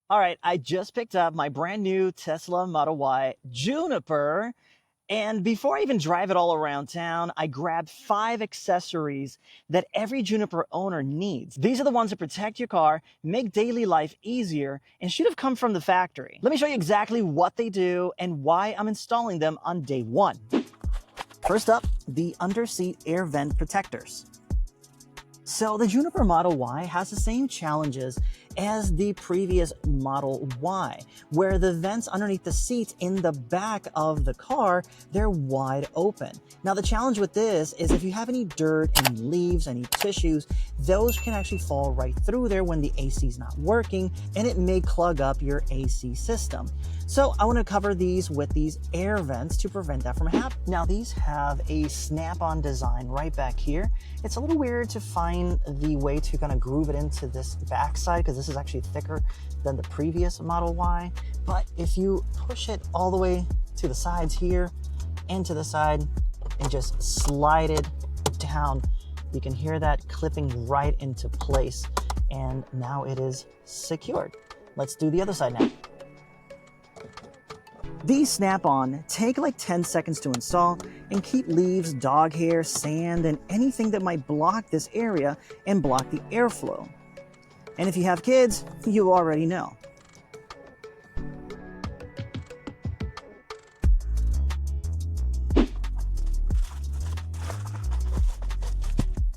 All right, I just picked up my brand new Tesla Model Y Juniper. And before I even drive it all around town, I grabbed 5 accessories that every Juniper owner needs. These are the ones that protect your car, make daily life easier, and should have come from the factory. Let me show you exactly what they do and why I'm installing them on day one. First up, the under-seat air vent protectors. So the Juniper Model Y has the same challenges as the previous Model Y, where the vents underneath the seats in the back of the car, they're wide open. Now the challenge with this is if you have any dirt, any leaves, any tissues, those can actually fall right through there when the AC is not working, and it may clog up your AC system. So I want to cover these with these air vents to prevent that from happening. Now these have a snap-on design right back here. It's a little weird to find the way to kind of groove it into this backside because this is actually thicker than the previous Model Y. But if you push it all the way to the sides here and to the side and just slide it down, you can hear that clipping right into place. And now it is secured. Let's do the other side now. These snap-on take like 10 seconds to install and keep leaves, dog hair, sand, and anything that might block this area and block the airflow. And if you have kids, you already know.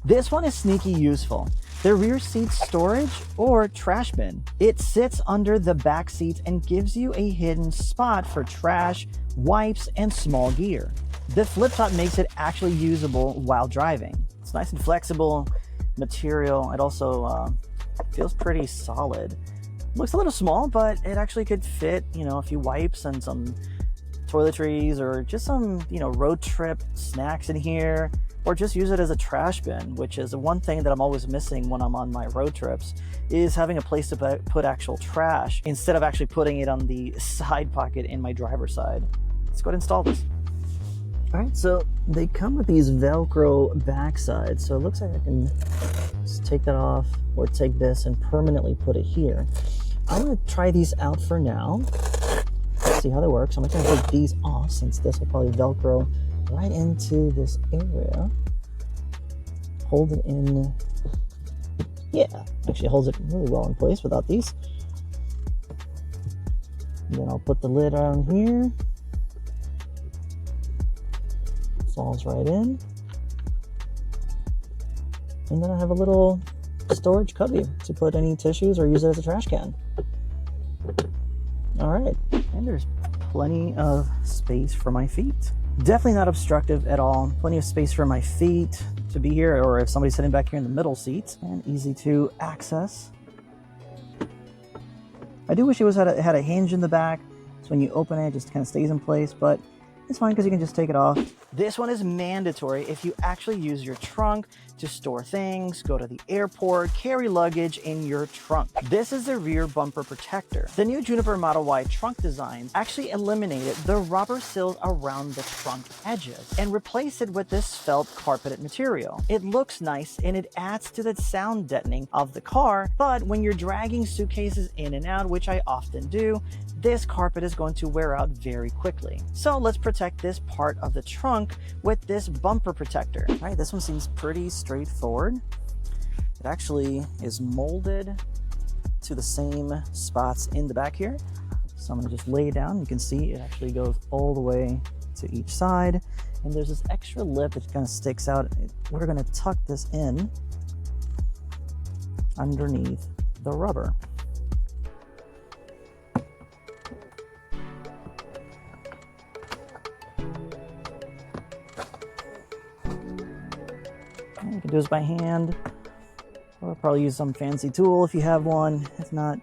This one is sneaky useful. The rear seat storage or trash bin. It sits under the back seats and gives you a hidden spot for trash, wipes, and small gear. The flip top makes it actually usable while driving. It's nice and flexible material. It also feels pretty solid. Looks a little small, but it actually could fit, a few wipes and some toiletries or just some, road trip snacks in here. Or just use it as a trash bin, which is the one thing that I'm always missing when I'm on my road trips, is having a place to put actual trash instead of actually putting it on the side pocket in my driver's side. Let's go ahead and install this. All right, so they come with these Velcro backsides. So it looks like I can just take that off or take this and permanently put it here. I'm gonna try these out for now. Let's see how they work. So I'm gonna take these off since this will probably Velcro right into this area. Hold it in. Yeah, actually holds it really well in place without these. And then I'll put the lid on here. Falls right in. And then I have a little storage cubby to put any tissues or use it as a trash can. All right, and there's plenty of space for my feet. Definitely not obstructive at all. Plenty of space for my feet to be here, or if somebody's sitting back here in the middle seats, and easy to access. I do wish it had a hinge in the back, so when you open it, it just kind of stays in place, but it's fine because you can just take it off. This one is mandatory if you actually use your trunk to store things, go to the airport, carry luggage in your trunk. This is the rear bumper protector. The new Juniper Model Y trunk design actually eliminated the rubber sills around the trunk edges and replaced it with this felt carpeted material. It looks nice and it adds to the sound deadening of the car, but when you're dragging suitcases in and out, which I often do, this carpet is going to wear out very quickly. So let's protect this part of the trunk with this bumper protector. All right, this one seems pretty straightforward. It actually is molded to the same spots in the back here. So I'm gonna just lay it down. You can see it actually goes all the way to each side. And there's this extra lip that kind of sticks out. We're gonna tuck this in underneath the rubber. You can do this by hand, or probably use some fancy tool if you have one. If not,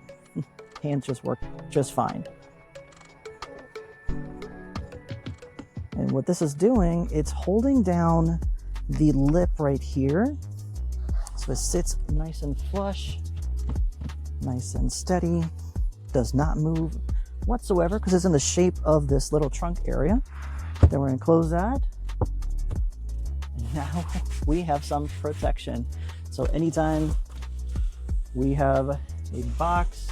hands just work just fine. And what this is doing, it's holding down the lip right here, so it sits nice and flush, nice and steady, does not move whatsoever because it's in the shape of this little trunk area. Then we're going to close that. Now we have some protection. So anytime we have a box,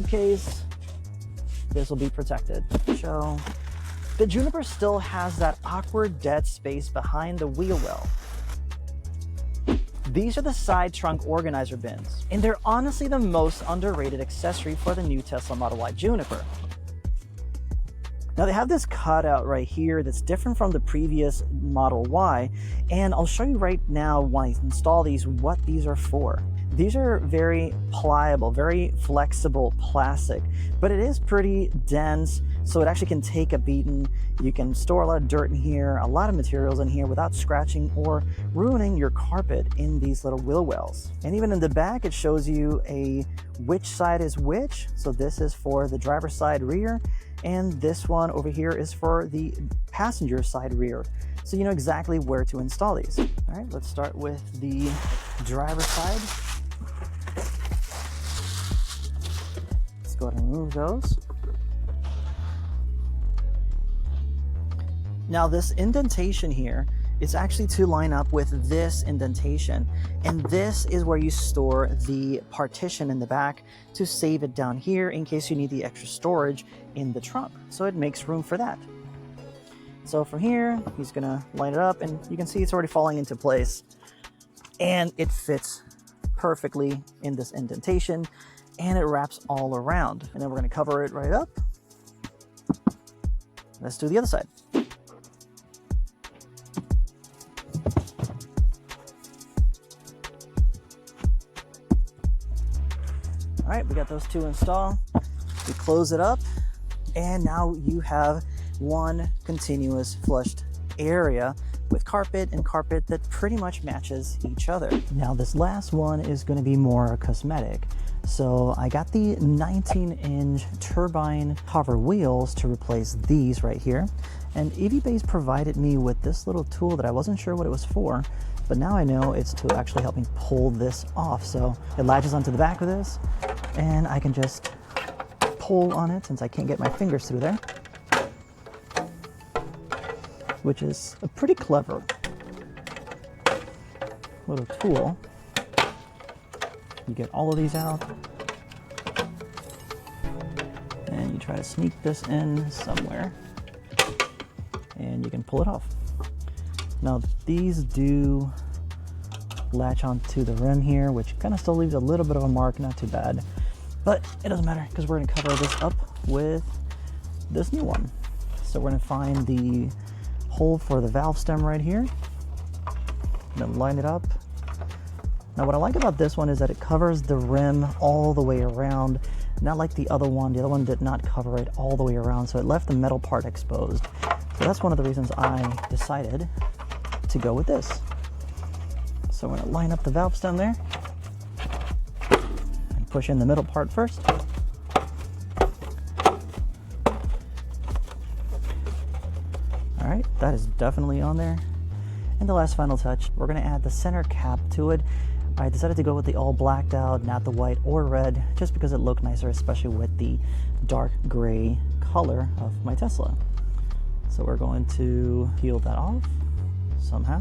suitcase, this will be protected. So the Juniper still has that awkward dead space behind the wheel well. These are the side trunk organizer bins, and they're honestly the most underrated accessory for the new Tesla Model Y Juniper. Now they have this cutout right here that's different from the previous Model Y, and I'll show you right now when I install these what these are for. These are very pliable, very flexible plastic, but it is pretty dense, so it actually can take a beating. You can store a lot of dirt in here, a lot of materials in here without scratching or ruining your carpet in these little wheel wells. And even in the back, it shows you which side is which. So this is for the driver's side rear, and this one over here is for the passenger side rear. So you know exactly where to install these. All right, let's start with the driver's side. Let's go ahead and remove those. Now this indentation here is actually to line up with this indentation, and this is where you store the partition in the back to save it down here in case you need the extra storage in the trunk. So it makes room for that. So from here, he's gonna line it up, and you can see it's already falling into place, and it fits perfectly in this indentation, and it wraps all around. And then we're gonna cover it right up. Let's do the other side. All right, we got those two installed. We close it up, and now you have one continuous flushed area with carpet and carpet that pretty much matches each other. Now this last one is going to be more cosmetic. So I got the 19-inch turbine hover wheels to replace these right here. And EVBase provided me with this little tool that I wasn't sure what it was for, but now I know it's to actually help me pull this off. So it latches onto the back of this, and I can just pull on it since I can't get my fingers through there, which is a pretty clever little tool. You get all of these out, and you try to sneak this in somewhere, and you can pull it off. Now these do latch onto the rim here, which kind of still leaves a little bit of a mark, not too bad, but it doesn't matter because we're going to cover this up with this new one. So we're going to find the hole for the valve stem right here, and then line it up. Now what I like about this one is that it covers the rim all the way around, not like the other one. The other one did not cover it all the way around, so it left the metal part exposed. So that's one of the reasons I decided to go with this. So we're going to line up the valve stem there and push in the middle part first. All right, that is definitely on there. And the last final touch, we're going to add the center cap to it. I decided to go with the all blacked out, not the white or red, just because it looked nicer, especially with the dark gray color of my Tesla. So we're going to peel that off somehow.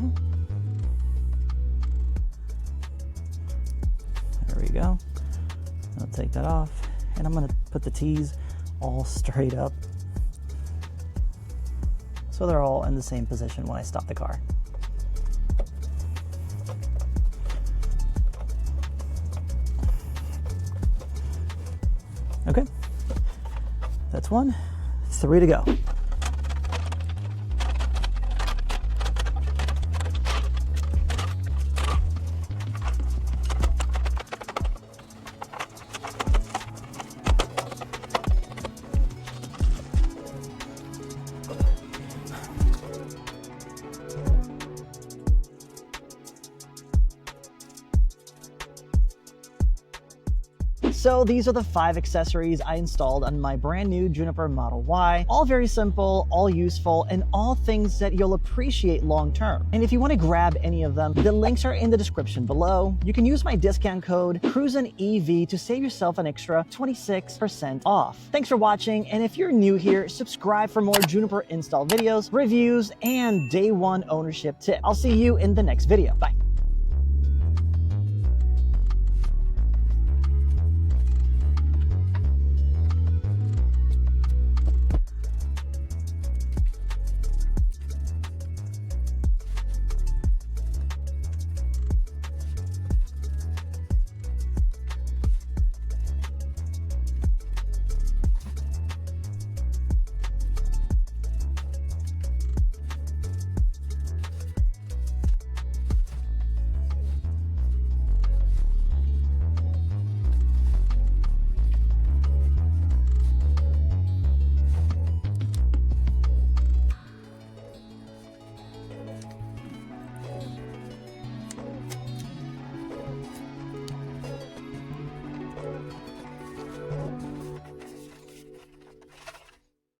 There we go. I'll take that off, and I'm going to put the T's all straight up so they're all in the same position when I stop the car. Okay, that's one. 3 to go. So these are the 5 accessories I installed on my brand new Juniper Model Y. All very simple, all useful, and all things that you'll appreciate long term. And if you want to grab any of them, the links are in the description below. You can use my discount code CruisinEV to save yourself an extra 26% off. Thanks for watching, and if you're new here, subscribe for more Juniper install videos, reviews, and day one ownership tips. I'll see you in the next video. Bye.